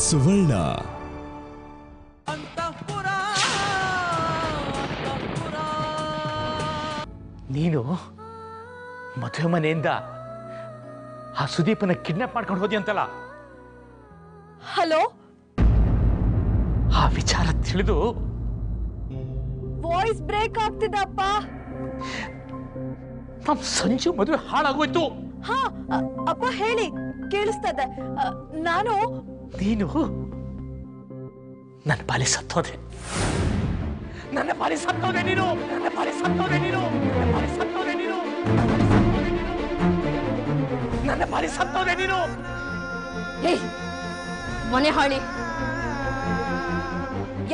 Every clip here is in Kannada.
ಸುವರ್ಣ. ನೀನು ಮದುವೆ ಮನೆಯಿಂದ ಆ ಸುದೀಪನ ಕಿಡ್ನಾಪ್ ಮಾಡ್ಕೊಂಡು ಹೋದಿ ಅಂತಲ್ಲ. ಹಲೋ, ಆ ವಿಚಾರ ತಿಳಿದು ವಾಯ್ಸ್ ಬ್ರೇಕ್ ಆಗ್ತಿದೆ ಅಪ್ಪ. ನಮ್ ಸಂಜು ಮದುವೆ ಹಾಳಾಗೋಯ್ತು. ಹಾ ಅಪ್ಪ ಹೇಳಿ, ಕೇಳಿಸ್ತದೆ. ನೀನು ನನ್ನ ಪಾಲಿ ಸತ್ತೋದೆ. ನನ್ನ ಪಾಲಿ ಸತ್ತೋದೆ ನೀನು. ನನ್ನ ಪಾಲಿ ಸತ್ತೋದೆ ನೀನು. ನನ್ನ ಪಾಲಿ ಸತ್ತೋದೆ ನೀನು. ನನ್ನ ಪಾಲಿ ಸತ್ತೋದೆ ನೀನು. ಏಯ್ ಮನೆ ಹಾಳಿ,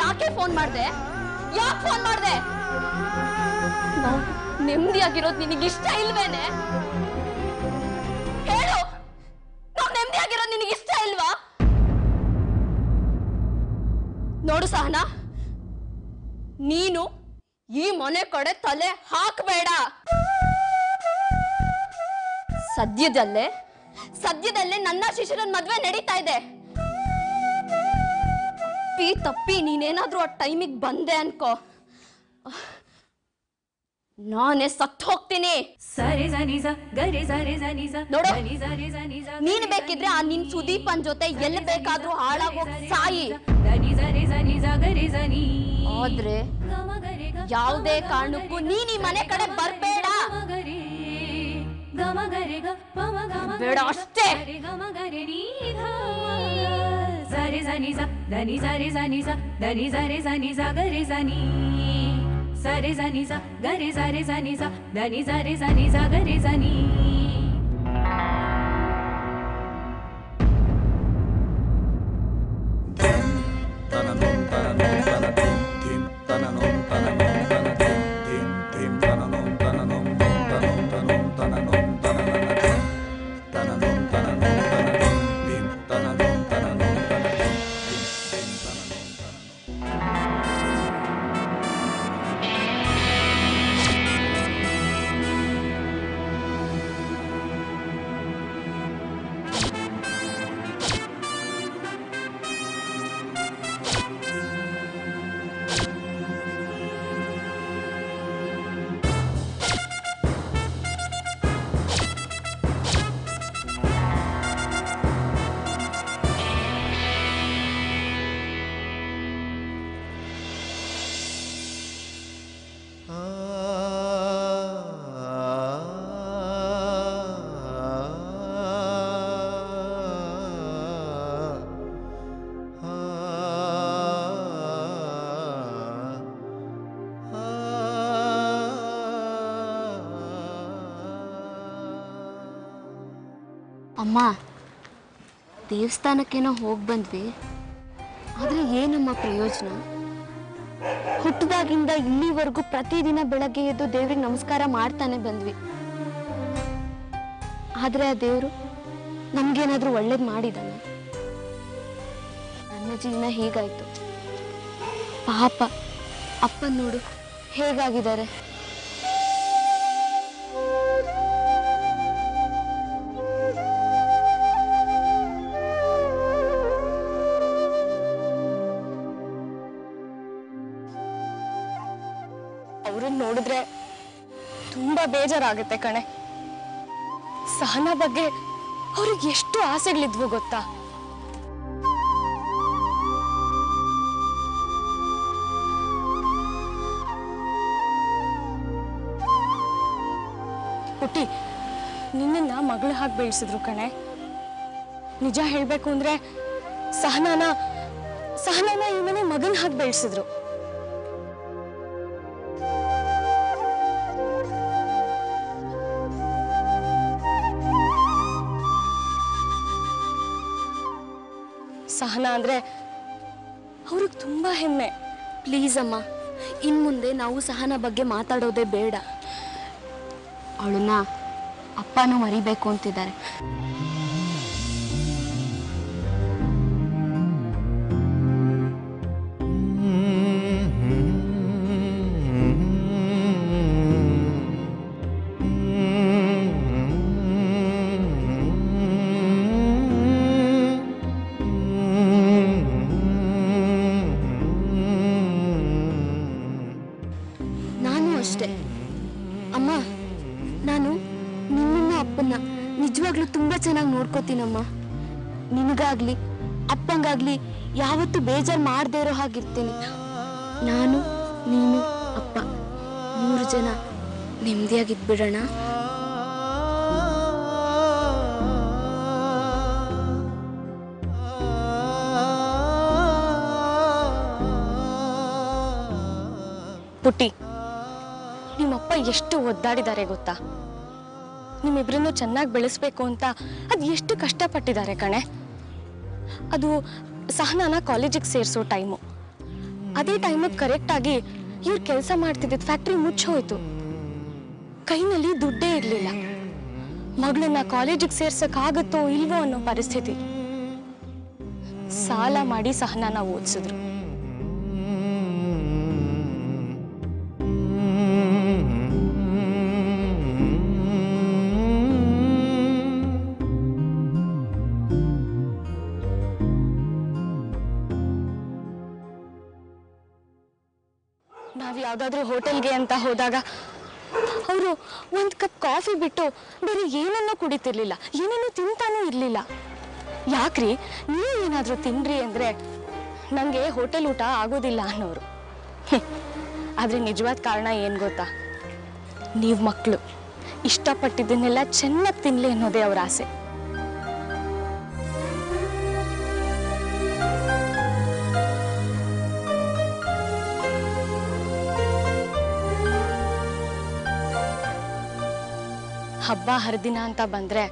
ಯಾಕೆ ಫೋನ್ ಮಾಡ್ದೆ? ಯಾಕೆ ಫೋನ್ ಮಾಡ್ದೆ? ನಾವು ನೆಮ್ಮದಿಯಾಗಿರೋದು ನಿನಗಿಷ್ಟ ಇಲ್ವೇನೆ? ಹೇಳು, ನಾವು ನೆಮ್ಮದಿಯಾಗಿರೋದು ನಿನಗಿಷ್ಟ ಇಲ್ವಾ? ನೋಡು ಸಹನಾ, ನೀನು ಈ ಮನೆ ಕಡೆ ತಲೆ ಹಾಕಬೇಡ. ಸದ್ಯದಲ್ಲೇ ನನ್ನ ಶಿಶಿರನ್ ಮದ್ವೆ ನಡೀತಾ ಇದೆ. ತಪ್ಪಿ ನೀನೇನಾದ್ರೂ ಆ ಟೈಮಿಗೆ ಬಂದೆ ಅನ್ಕೋ, ನಾನೇ ಸತ್ತು ಹೋಗ್ತೀನಿ. ನೋಡು, ನೀನ್ ಬೇಕಿದ್ರೆ ಆ ನಿನ್ ಸುದೀಪನ್ ಜೊತೆ ಎಲ್ಲಿ ಬೇಕಾದ್ರೂ ಹಾಳಾಗೋಗ್ ಸಾಯಿ. ಆದ್ರೆ ಯಾವುದೇ ಕಾರಣಕ್ಕೂ ನೀನ್ ಈ ಮನೆ ಕಡೆ ಬರ್ಬೇಡ. ಬೇಡ ಅಷ್ಟೇ. ಅಮ್ಮ, ದೇವಸ್ಥಾನಕ್ಕೇನೋ ಹೋಗಿ ಬಂದ್ವಿ, ಆದರೆ ಏನಮ್ಮ ಪ್ರಯೋಜನ? ಹುಟ್ಟಿದಾಗಿಂದ ಇಲ್ಲಿವರೆಗೂ ಪ್ರತಿದಿನ ಬೆಳಗ್ಗೆ ಎದ್ದು ದೇವ್ರಿಗೆ ನಮಸ್ಕಾರ ಮಾಡ್ತಾನೆ ಬಂದ್ವಿ. ಆದರೆ ಆ ದೇವರು ನಮ್ಗೇನಾದ್ರೂ ಒಳ್ಳೇದು ಮಾಡಿದಾನೆ? ನನ್ನ ಜೀವನ ಹೀಗಾಯ್ತು. ಪಾಪ ಅಪ್ಪನ ನೋಡು ಹೇಗಾಗಿದ್ದಾರೆ. ಅವ್ರನ್ನ ನೋಡಿದ್ರೆ ತುಂಬಾ ಬೇಜಾರಾಗುತ್ತೆ ಕಣೆ. ಸಹನಾ ಬಗ್ಗೆ ಅವ್ರಿಗೆ ಎಷ್ಟು ಆಸೆಗಳಿದ್ವು ಗೊತ್ತಾ? ಪುಟ್ಟಿ, ನಿನ್ನ ಮಗಳ ಹಾಗೆ ಬೆಳೆಸಿದ್ರು ಕಣೆ. ನಿಜ ಹೇಳ್ಬೇಕು ಅಂದ್ರೆ ಸಹನಾನ ಈ ಮನೆ ಮಗನ ಹಾಗೆ ಬೆಳೆಸಿದ್ರು. ಸಹನಾ ಅಂದ್ರೆ ಅವ್ರಿಗೆ ತುಂಬಾ ಹೆಮ್ಮೆ. ಪ್ಲೀಸ್ ಅಮ್ಮ, ಇನ್ ಮುಂದೆ ನಾವು ಸಹನಾ ಬಗ್ಗೆ ಮಾತಾಡೋದೇ ಬೇಡ. ಅವಳನ್ನ ಅಪ್ಪನೂ ಮರಿಬೇಕು ಅಂತಿದ್ದಾರೆ. ಅಷ್ಟೆ. ಅಮ್ಮ, ನಾನು ನಿನ್ನ ಅಪ್ಪನ್ನ ನಿಜವಾಗ್ಲೂ ತುಂಬಾ ಚೆನ್ನಾಗಿ ನೋಡ್ಕೋತೀನಮ್ಮ. ನಿನಗಾಗ್ಲಿ ಅಪ್ಪಂಗಾಗ್ಲಿ ಯಾವತ್ತೂ ಬೇಜಾರು ಮಾಡದೇ ಇರೋ ಹಾಗಿರ್ತೀನಿ. ನಾನು, ನೀನು, ಅಪ್ಪ 3 ಜನ ನೆಮ್ಮದಿಯಾಗಿದ್ಬಿಡೋಣ. ಪುಟ್ಟಿ, ನಿಮ್ಮಪ್ಪ ಎಷ್ಟು ಒದ್ದಾಡಿದ್ದಾರೆ ಗೊತ್ತಾ? ನಿಮ್ಮಿಬ್ರನ್ನು ಚೆನ್ನಾಗಿ ಬೆಳೆಸ್ಬೇಕು ಅಂತ ಅದು ಎಷ್ಟು ಕಷ್ಟಪಟ್ಟಿದ್ದಾರೆ ಕಣೆ. ಅದು ಸಹನಾನ ಕಾಲೇಜಿಗೆ ಸೇರಿಸೋ ಟೈಮು. ಅದೇ ಟೈಮಿಗೆ ಕರೆಕ್ಟಾಗಿ ಇವ್ರು ಕೆಲಸ ಮಾಡ್ತಿದ್ದ ಫ್ಯಾಕ್ಟ್ರಿ ಮುಚ್ಚೋಯ್ತು. ಕೈನಲ್ಲಿ ದುಡ್ಡೇ ಇರಲಿಲ್ಲ. ಮಗಳನ್ನ ಕಾಲೇಜಿಗೆ ಸೇರ್ಸಕ್ಕಾಗತ್ತೋ ಇಲ್ವೋ ಅನ್ನೋ ಪರಿಸ್ಥಿತಿ. ಸಾಲ ಮಾಡಿ ಸಹನಾನ ಓದಿಸಿದ್ರು. ನಾವು ಯಾವುದಾದ್ರೂ ಹೋಟೆಲ್ಗೆ ಅಂತ ಹೋದಾಗ ಅವರು 1 ಕಪ್ ಕಾಫಿ ಬಿಟ್ಟು ಬೇರೆ ಏನನ್ನೂ ಕುಡಿತಿರ್ಲಿಲ್ಲ, ಏನನ್ನೂ ತಿಂತಾನೂ ಇರಲಿಲ್ಲ. ಯಾಕ್ರಿ, ನೀವು ಏನಾದರೂ ತಿನ್ರಿ ಅಂದರೆ ನನಗೆ ಹೋಟೆಲ್ ಊಟ ಆಗೋದಿಲ್ಲ ಅನ್ನೋರು. ಆದರೆ ನಿಜವಾದ ಕಾರಣ ಏನು ಗೊತ್ತಾ? ನೀವು ಮಕ್ಕಳು ಇಷ್ಟಪಟ್ಟಿದ್ದನ್ನೆಲ್ಲ ಚೆನ್ನಾಗಿ ತಿನ್ನಲಿ ಅನ್ನೋದೇ ಅವರ ಆಸೆ. ಹಬ್ಬ ಹರಿದಿನ ಅಂತ ಬಂದರೆ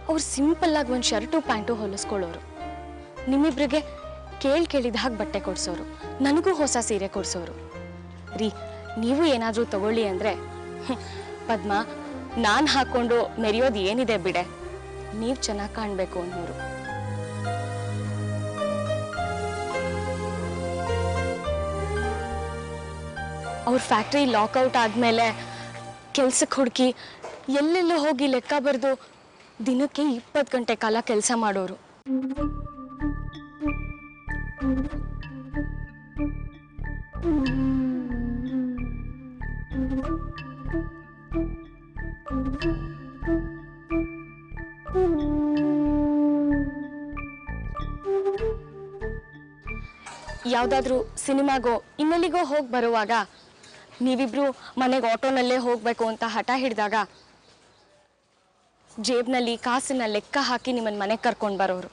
ಅವ್ರು ಸಿಂಪಲ್ಲಾಗಿ ಒಂದು ಶರ್ಟು ಪ್ಯಾಂಟು ಹೊಲಿಸ್ಕೊಳ್ಳೋರು. ನಿಮ್ಮಿಬ್ರಿಗೆ ಕೇಳಿದ ಹಾಗೆ ಬಟ್ಟೆ ಕೊಡಿಸೋರು. ನನಗೂ ಹೊಸ ಸೀರೆ ಕೊಡಿಸೋರು. ರೀ, ನೀವು ಏನಾದರೂ ತಗೊಳ್ಳಿ ಅಂದರೆ, ಪದ್ಮ ನಾನು ಹಾಕ್ಕೊಂಡು ಮೆರೆಯೋದು ಏನಿದೆ ಬಿಡೆ, ನೀವು ಚೆನ್ನಾಗಿ ಕಾಣಬೇಕು ಅನ್ನೋರು. ಅವ್ರ ಫ್ಯಾಕ್ಟ್ರಿ ಲಾಕೌಟ್ ಆದಮೇಲೆ ಕೆಲ್ಸಕ್ಕೆ ಹುಡುಕಿ ಎಲ್ಲೆಲ್ಲೋ ಹೋಗಿ ಲೆಕ್ಕ ಬರೆದು ದಿನಕ್ಕೆ 20 ಗಂಟೆ ಕಾಲ ಕೆಲಸ ಮಾಡೋರು. ಯಾವುದಾದ್ರೂ ಸಿನಿಮಾಗೋ ಇನ್ನೆಲ್ಲಿಗೋ ಹೋಗಿ ಬರುವಾಗ ನೀವಿಬ್ರು ಮನೆಗೆ ಆಟೋನಲ್ಲೇ ಹೋಗಬೇಕು ಅಂತ ಹಠ ಹಿಡಿದಾಗ ಜೇಬ್ನಲ್ಲಿ ಕಾಸನ್ನ ಲೆಕ್ಕ ಹಾಕಿ ನಿಮ್ಮನ್ನು ಮನೆಗೆ ಕರ್ಕೊಂಡು ಬರೋರು.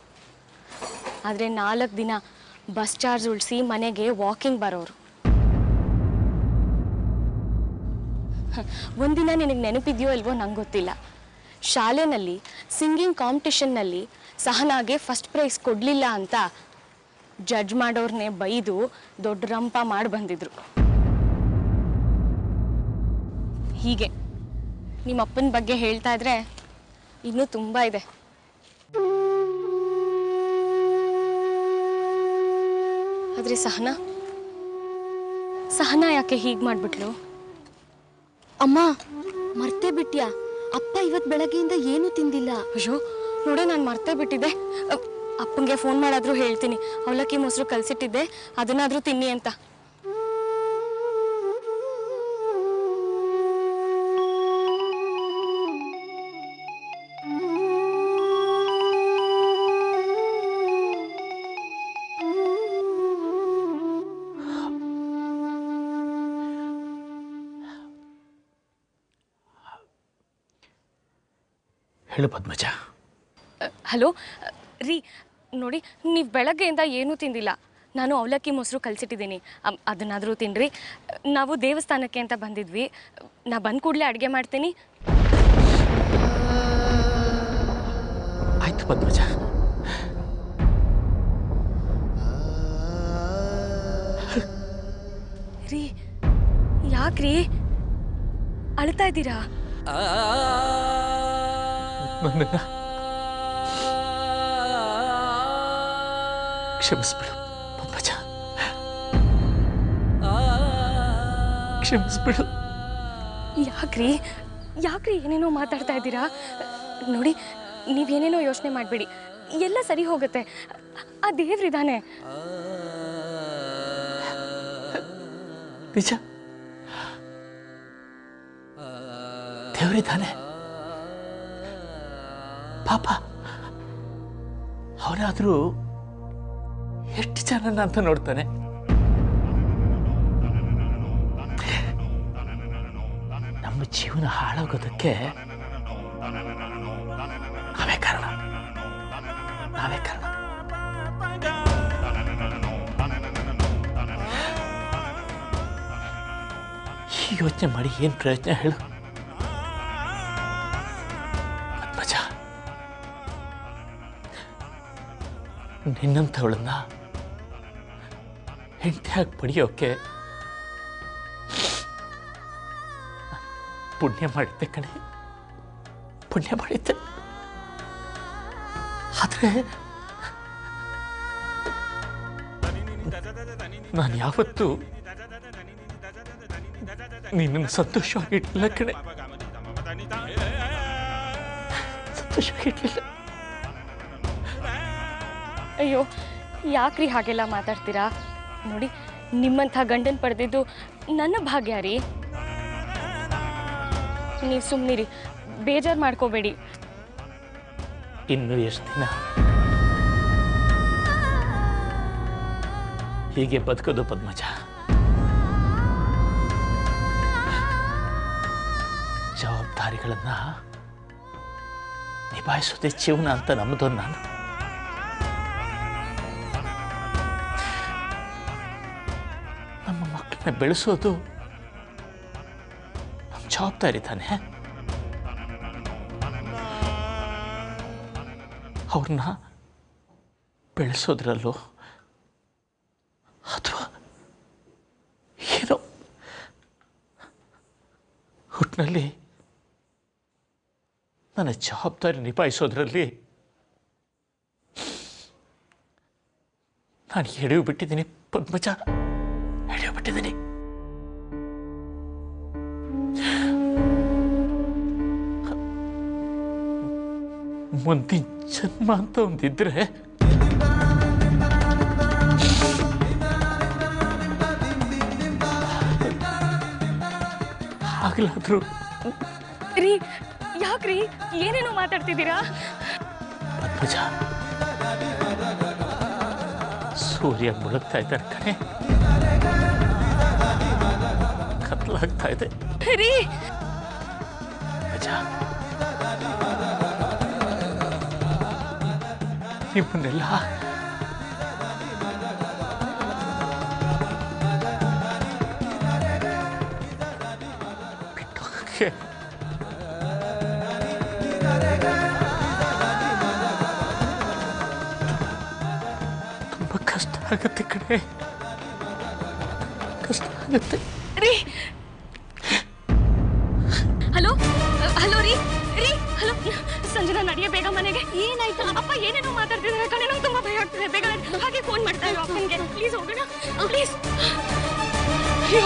ಆದರೆ 4 ದಿನ ಬಸ್ ಚಾರ್ಜ್ ಉಳಿಸಿ ಮನೆಗೆ ವಾಕಿಂಗ್ ಬರೋರು. ಒಂದಿನ ನಿನಗೆ ನೆನಪಿದೆಯೋ ಇಲ್ವೋ ನಂಗೆ ಗೊತ್ತಿಲ್ಲ, ಶಾಲೆನಲ್ಲಿ ಸಿಂಗಿಂಗ್ ಕಾಂಪಿಟಿಷನ್ನಲ್ಲಿ ಸಹನಾಗೆ ಫಸ್ಟ್ ಪ್ರೈಸ್ ಕೊಡಲಿಲ್ಲ ಅಂತ ಜಡ್ಜ್ ಮಾಡೋರ್ನೇ ಬೈದು ದೊಡ್ಡ ರಂಪ ಮಾಡಿ ಬಂದಿದ್ರು. ಹೀಗೆ ನಿಮ್ಮಪ್ಪನ ಬಗ್ಗೆ ಹೇಳ್ತಾ ಇದ್ರೆ ಇನ್ನೂ ತುಂಬ ಇದೆ. ಆದರೆ ಸಹನಾ ಯಾಕೆ ಹೀಗೆ ಮಾಡಿಬಿಟ್ಲು? ಅಮ್ಮ, ಮರ್ತೇ ಬಿಟ್ಯಾ? ಅಪ್ಪ ಇವತ್ತು ಬೆಳಗ್ಗೆಯಿಂದ ಏನೂ ತಿಂದಿಲ್ಲ. ಅಯ್ಯೋ ನೋಡೆ, ನಾನು ಮರ್ತೇ ಬಿಟ್ಟಿದ್ದೆ. ಅಪ್ಪಂಗೆ ಫೋನ್ ಮಾಡಾದರೂ ಹೇಳ್ತೀನಿ, ಅವಲಕ್ಕಿ ಮೊಸರು ಕಲಸಿಟ್ಟಿದ್ದೆ, ಅದನ್ನಾದರೂ ತಿನ್ನಿ ಅಂತ. ಹೇಳು ಪದ್ಮಜ. ಹಲೋ ರೀ, ನೋಡಿ ನೀವು ಬೆಳಗ್ಗೆಯಿಂದ ಏನೂ ತಿಂದಿಲ್ಲ. ನಾನು ಅವಲಕ್ಕಿ ಮೊಸರು ಕಲಸಿಟ್ಟಿದ್ದೀನಿ, ಅದನ್ನಾದರೂ ತಿನ್ನಿರಿ. ನಾವು ದೇವಸ್ಥಾನಕ್ಕೆ ಅಂತ ಬಂದಿದ್ವಿ, ನಾ ಬಂದ ಕೂಡಲೇ ಅಡುಗೆ ಮಾಡ್ತೀನಿ. ಆಯ್ತು ಪದ್ಮಜ. ರೀ, ಯಾಕ್ರಿ ಅಳ್ತಾ ಇದ್ದೀರಾ? ನನ್ನನ್ನ ಕ್ಷಮಿಸ್ಬಿಡು ಪದ್ಮಜ, ಕ್ಷಮಿಸ್ಬಿಡು. ಯಾಕ್ರಿ ಏನೇನೋ ಮಾತಾಡ್ತಾ ಇದ್ದೀರಾ? ನೋಡಿ, ನೀವೇನೇನೋ ಯೋಚನೆ ಮಾಡಬೇಡಿ, ಎಲ್ಲ ಸರಿ ಹೋಗುತ್ತೆ. ಆ ದೇವ್ರಿದ್ದಾನೆ. ನಿಜ ದೇವರಿದ್ದಾನೆ, ಪಾಪ ಅವನಾದರೂ ಎಷ್ಟು ಜನನ್ನ ಅಂತ ನೋಡ್ತಾನೆ. ನಮ್ಮ ಜೀವನ ಹಾಳಾಗೋದಕ್ಕೆ ನಾವೇ ಕಾರಣ. ಈ ಯೋಚನೆ ಮಾಡಿ ಏನು ಪ್ರಯೋಜನ ಹೇಳು ಪದ್ಮಜ. ನಿನ್ನಂಥವಳನ್ನ ಹೆಂಡತಿಯಾಗಿ ಪಡೆಯೋಕೆ ಪುಣ್ಯ ಮಾಡಿದ್ದೆ ಕಣೆ, ಪುಣ್ಯ ಮಾಡಿದ್ದೆ. ಆದರೆ ನಾನು ಯಾವತ್ತೂ ನಿನ್ನನ್ನು ಸಂತೋಷವಾಗಿಟ್ಟಿಲ್ಲ ಕಣೆ, ಸಂತೋಷವಾಗಿಟ್ಟಿಲ್ಲ. ಅಯ್ಯೋ ಯಾಕ್ರಿ ಹಾಗೆಲ್ಲ ಮಾತಾಡ್ತೀರಾ? ನೋಡಿ, ನಿಮ್ಮಂಥ ಗಂಡನ್ ಪಡೆದಿದ್ದು ನನ್ನ ಭಾಗ್ಯ ರೀ. ನೀವು ಸುಮ್ಮನಿರಿ, ಬೇಜಾರು ಮಾಡ್ಕೋಬೇಡಿ. ಇನ್ನು ಎಷ್ಟು ದಿನ ಹೀಗೆ ಬದುಕೋದು ಪದ್ಮಜ? ಜವಾಬ್ದಾರಿಗಳನ್ನ ನಿಭಾಯಿಸೋದೇ ಜೀವನ ಅಂತ ನಂಬಿದೋ ನಾನು. ನಮ್ಮ ಮಕ್ಕಳನ್ನ ಬೆಳೆಸೋದು ನಮ್ಮ ಜವಾಬ್ದಾರಿ ತಾನೆ. ಅವ್ರನ್ನ ಬೆಳೆಸೋದ್ರಲ್ಲೋ ಅಥವಾ ಏನೋ ಹುಟ್ಟಿನಲ್ಲಿ ನನ್ನ ಜವಾಬ್ದಾರಿ ನಿಭಾಯಿಸೋದ್ರಲ್ಲಿ ನಾನು ಎಳೆಯು ಬಿಟ್ಟಿದ್ದೀನಿ ಪದ್ಮಜ, ಎಳೆಯು ಬಿಟ್ಟಿದ್ದೀನಿ. ಮುಂದಿನ ಜನ್ಮ ಅಂತ ಒಂದಿದ್ರೆ ಆಗ್ಲಾದ್ರು. ರೀ ಯಾಕ್ರಿ ಏನೇನೋ ಮಾತಾಡ್ತಿದ್ದೀರಾ? ಪದ್ಮಜ, ಸೂರ್ಯ ಮುಳುಗ್ತಾ ಇದ್ದಾನೆ ಕಣೆ, ಕತ್ಲಾಗ್ತಾ ಇದೆ ರೀ. ಪದ್ಮಜ, ನಿಮ್ಮನ್ನೆಲ್ಲ ಬಿಟ್ಟೋಗಕ್ಕೆ ತುಂಬ ಕಷ್ಟ ಆಗುತ್ತೆ ಕಣೆ, ಕಷ್ಟ ಆಗುತ್ತೆ ರೀ. ಹಲೋ ಹಲೋ ರೀ ರೀ ಹಲೋ ಸಂಜನಾ, ನಡೆಯ ಬೇಗ ಮನೆಗೆ. ಏನಾಯ್ತು? ಅಪ್ಪ ಏನೇನೋ ಮಾತಾಡ್ತಿದ್ದಾರೆ ಕಣೆ, ನಂಗೆ ತುಂಬಾ ಭಯ ಆಗ್ತಿದೆ. ಬೇಗ ಹಾಗೆ ಫೋನ್ ಮಾಡ್ತಾ ಇರೋ ಅಪ್ಪನಿಗೆ. ಪ್ಲೀಸ್ ಹೋಗೋಣ ಪ್ಲೀಸ್. ಅಯ್ಯೋ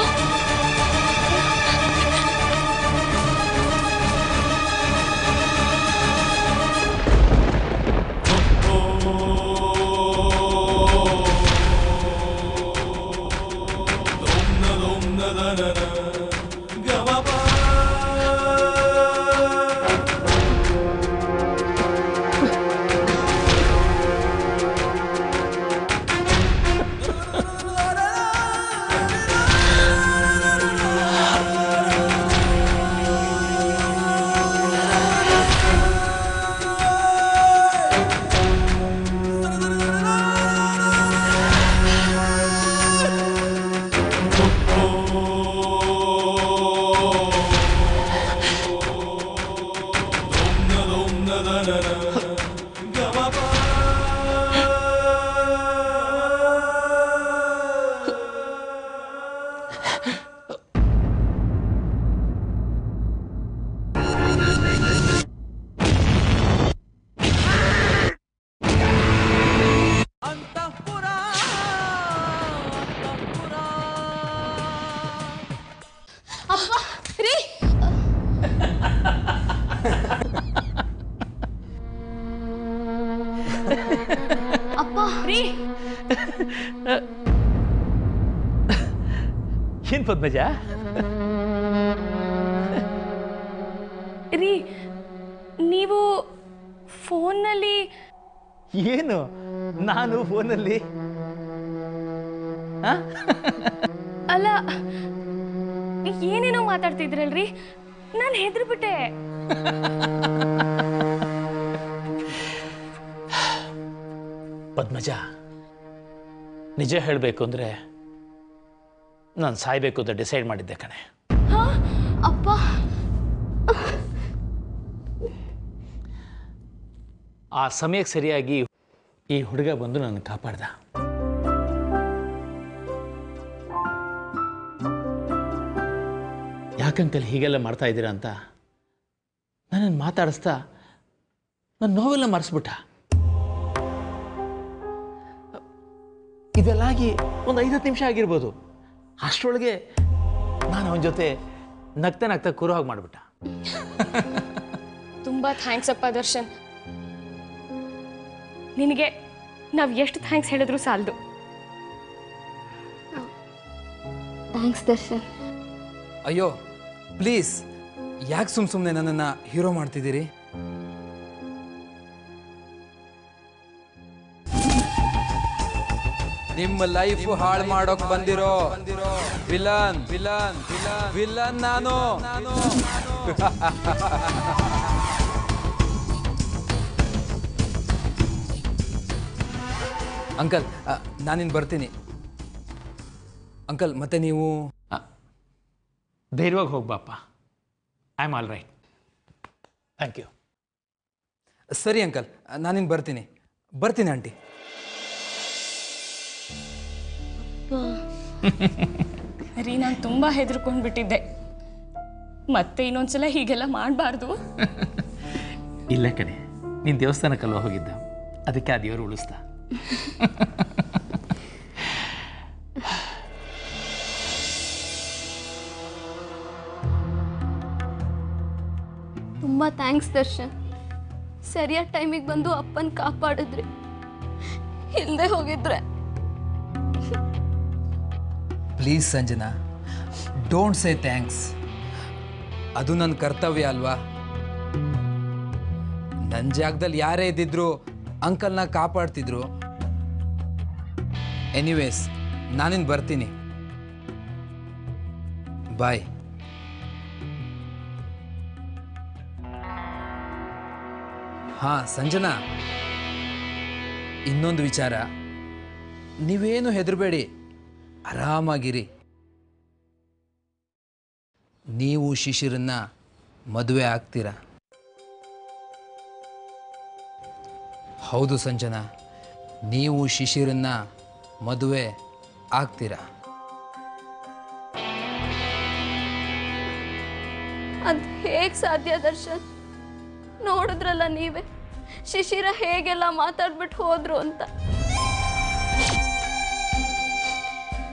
ಏನ್ ಪದ್ಮಜ? ಏನು ನಾನು ಫೋನಲ್ಲಿ ಅಲ್ಲ ಏನೇನೋ ಮಾತಾಡ್ತಿದ್ರಲ್ರಿ, ನಾನು ಹೆದರ್ಬಿಟ್ಟೆ. ಪದ್ಮಜ, ನಿಜ ಹೇಳಬೇಕು ಅಂದರೆ ನಾನು ಸಾಯ್ಬೇಕು ಅಂತ ಡಿಸೈಡ್ ಮಾಡಿದ್ದೆ ಕಣೆ. ಅಪ್ಪ, ಆ ಸಮಯಕ್ಕೆ ಸರಿಯಾಗಿ ಈ ಹುಡುಗ ಬಂದು ನನ್ನ ಕಾಪಾಡ್ದ. ಯಾಕಂಕಲ್ ಹೀಗೆಲ್ಲ ಮಾಡ್ತಾ ಇದ್ದೀರಾ ಅಂತ ನನ್ನನ್ನು ಮಾತಾಡಿಸ್ತಾ ನನ್ನ ನೋವೆಲ್ಲ ಮರೆಸ್ಬಿಟ್ಟ. ಇದೆಲ್ಲಾಗಿ ಒಂದು 5-10 ನಿಮಿಷ ಆಗಿರ್ಬೋದು. ಅಷ್ಟರೊಳಗೆ ನಾನು ಅವನ ಜೊತೆ ನಗ್ತಾ ನಗ್ತಾ ಕೂರೋ ಹಾಗೆ ಮಾಡಿಬಿಟ್ಟ. ತುಂಬಾ ಥ್ಯಾಂಕ್ಸ್ ಅಪ್ಪ ದರ್ಶನ್. ನಿನಗೆ ನಾವು ಎಷ್ಟು ಥ್ಯಾಂಕ್ಸ್ ಹೇಳಿದ್ರು ಸಾಲದು. ಥ್ಯಾಂಕ್ಸ್ ದರ್ಶನ್. ಅಯ್ಯೋ ಪ್ಲೀಸ್, ಯಾಕೆ ಸುಮ್ಮನೆ ನನ್ನನ್ನು ಹೀರೋ ಮಾಡ್ತಿದ್ದೀರಿ? ನಿಮ್ಮ ಲೈಫ್ ಹಾಳು ಮಾಡೋಕ್ ಬಂದಿರೋ ವಿಲನ್ ವಿಲನ್ ವಿಲನ್ ನಾನು. ಅಂಕಲ್, ನಾನಿನ್ ಬರ್ತೀನಿ. ಅಂಕಲ್, ಮತ್ತೆ ನೀವು ಧೈರ್ಯವಾಗಿ ಹೋಗ್ಬಾಪ್ಪ. I am all right. Thank you. ಸರಿ ಅಂಕಲ್, ನಾನಿನ್ ಬರ್ತೀನಿ ಆಂಟಿ. ರೀ, ನಾನು ತುಂಬಾ ಹೆದರ್ಕೊಂಡು ಬಿಟ್ಟಿದ್ದೆ. ಮತ್ತೆ ಇನ್ನೊಂದ್ಸಲ ಹೀಗೆಲ್ಲ ಮಾಡಬಾರ್ದು. ಇಲ್ಲ ಕಣೆ, ನೀನು ದೇವಸ್ಥಾನಕ್ಕಲ್ಲ ಹೋಗಿದ್ದ, ಅದಕ್ಕೆ ಆ ದೇವರು ಉಳಿಸ್ದ. ತುಂಬ ಥ್ಯಾಂಕ್ಸ್ ದರ್ಶನ್. ಸರಿಯಾದ ಟೈಮಿಗೆ ಬಂದು ಅಪ್ಪನ ಕಾಪಾಡಿದ್ರಿ. ಇಲ್ಲದೆ ಹೋಗಿದ್ರೆ. Please Sanjana, don't say thanks. ಅದು ನನ್ನ ಕರ್ತವ್ಯ ಅಲ್ವಾ? ನನ್ನ ಜಾಗದಲ್ಲಿ ಯಾರೇ ಇದ್ದಿದ್ರು ಅಂಕಲ್ನ ಕಾಪಾಡ್ತಿದ್ರು. ಎನಿವೇಸ್, ನಾನಿನ್ ಬರ್ತೀನಿ. ಬಾಯ್. ಹಾಂ ಸಂಜನಾ, ಇನ್ನೊಂದು ವಿಚಾರ, ನೀವೇನು ಹೆದರಬೇಡಿ, ಆರಾಮಾಗಿರಿ. ನೀವು ಶಿಶಿರನ್ನ ಮದುವೆ ಆಗ್ತೀರಾ? ಹೌದು ಸಂಜನಾ, ನೀವು ಶಿಶಿರನ್ನ ಮದುವೆ ಆಗ್ತೀರಾ? ಅದು ಹೇಗೆ ಸಾಧ್ಯ ದರ್ಶನ್? ನೋಡಿದ್ರಲ್ಲ ನೀವೇ, ಶಿಶಿರ ಹೇಗೆಲ್ಲ ಮಾತಾಡ್ಬಿಟ್ಟು ಹೋದ್ರು ಅಂತ.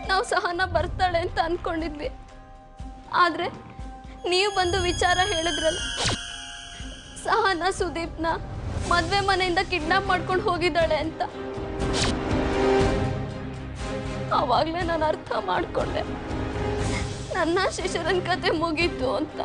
ನಾವು ಸಹನ ಬರ್ತಾಳೆ ಅಂತ ಅನ್ಕೊಂಡಿದ್ವಿ, ಆದ್ರೆ ನೀವು ಬಂದು ವಿಚಾರ ಹೇಳಿದ್ರಲ್ಲ, ಸಹನ ಸುದೀಪ್ನ ಮದ್ವೆ ಮನೆಯಿಂದ ಕಿಡ್ನಾಪ್ ಮಾಡ್ಕೊಂಡು ಹೋಗಿದ್ದಾಳೆ ಅಂತ. ಆವಾಗಲೇ ನಾನು ಅರ್ಥ ಮಾಡ್ಕೊಂಡೆ, ನನ್ನ ಶಿಶಿರನ್ ಕತೆ ಮುಗೀತು ಅಂತ.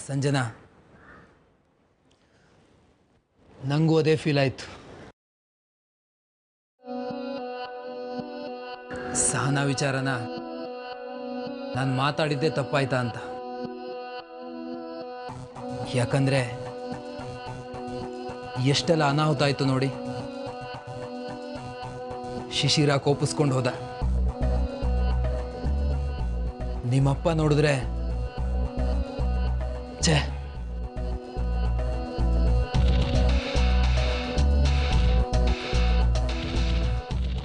ಸಂಜನಾ, ನಂಗೂ ಅದೇ ಫೀಲ್ ಆಯ್ತು. ಸಹನಾ ವಿಚಾರನ ನಾನು ಮಾತಾಡಿದ್ದೆ ತಪ್ಪಾಯ್ತಾ ಅಂತ. ಯಾಕಂದ್ರೆ ಎಷ್ಟೆಲ್ಲ ಅನಾಹುತ ಆಯ್ತು ನೋಡಿ. ಶಿಶಿರ ಕೋಪಿಸ್ಕೊಂಡು ಹೋದ. ನಿಮ್ಮಪ್ಪ ನೋಡಿದ್ರೆ ಛೇ,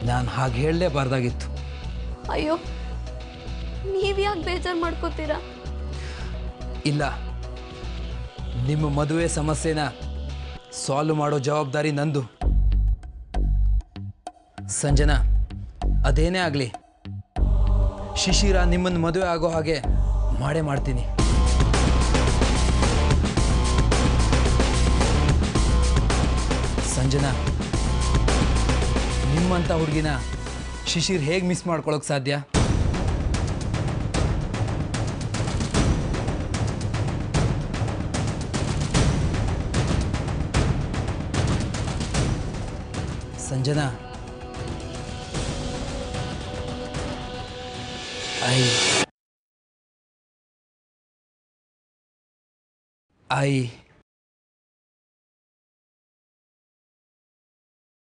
ನಾನು ಹಾಗೆ ಹೇಳಲೇಬಾರ್ದಾಗಿತ್ತು. ಅಯ್ಯೋ, ನೀವ್ಯಾಕೆ ಬೇಜಾರು ಮಾಡ್ಕೋತೀರಾ? ಇಲ್ಲ, ನಿಮ್ಮ ಮದುವೆ ಸಮಸ್ಯೆನ ಸಾಲ್ವ್ ಮಾಡೋ ಜವಾಬ್ದಾರಿ ನಂದು. ಸಂಜನಾ, ಅದೇನೇ ಆಗಲಿ, ಶಿಶಿರ ನಿಮ್ಮನ್ನು ಮದುವೆ ಆಗೋ ಹಾಗೆ ಮಾಡೇ ಮಾಡ್ತೀನಿ. ಸಂಜನಾ, ನಿಮ್ಮಂಥ ಹುಡುಗಿನ ಶಿಶಿರ್ ಹೇಗೆ ಮಿಸ್ ಮಾಡ್ಕೊಳಕ್ಕೆ ಸಾಧ್ಯ? Sanjana,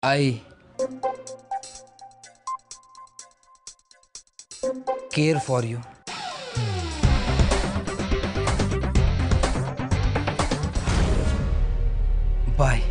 I care for you. Bye.